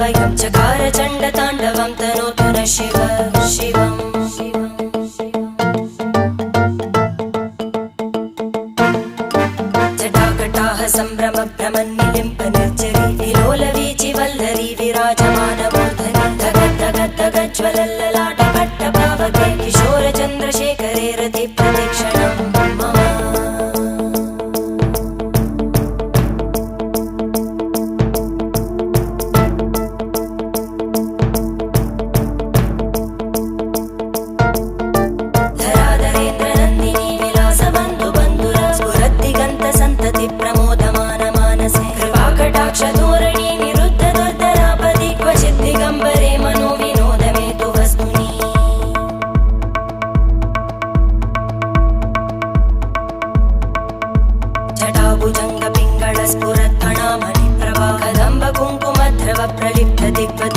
कायं चकार चण्डताण्डवं तनोतु न शिव शिवम् जटाकटाह सम्भ्रम भ्रमन्निलिम्प निर्जरी विलोलवीचि वल्लरी विराजमानमूर्धनि धगद्धगद्धगज्ज्वलल्ललाट पट्टपावके किशोरचन्द्रशेखरे रति प्रतीक्षणं मम धोरणी निरुद्ध दुर्धरापदि क्वचित् दिगम्बरे मनो विनोदमेतु वस्तुनि जटाभुजङ्ग पिङ्गळ स्फुरत्फणामणि प्रभा कदम्ब कुङ्कुमद्रव प्रलिप्त दिग्वत्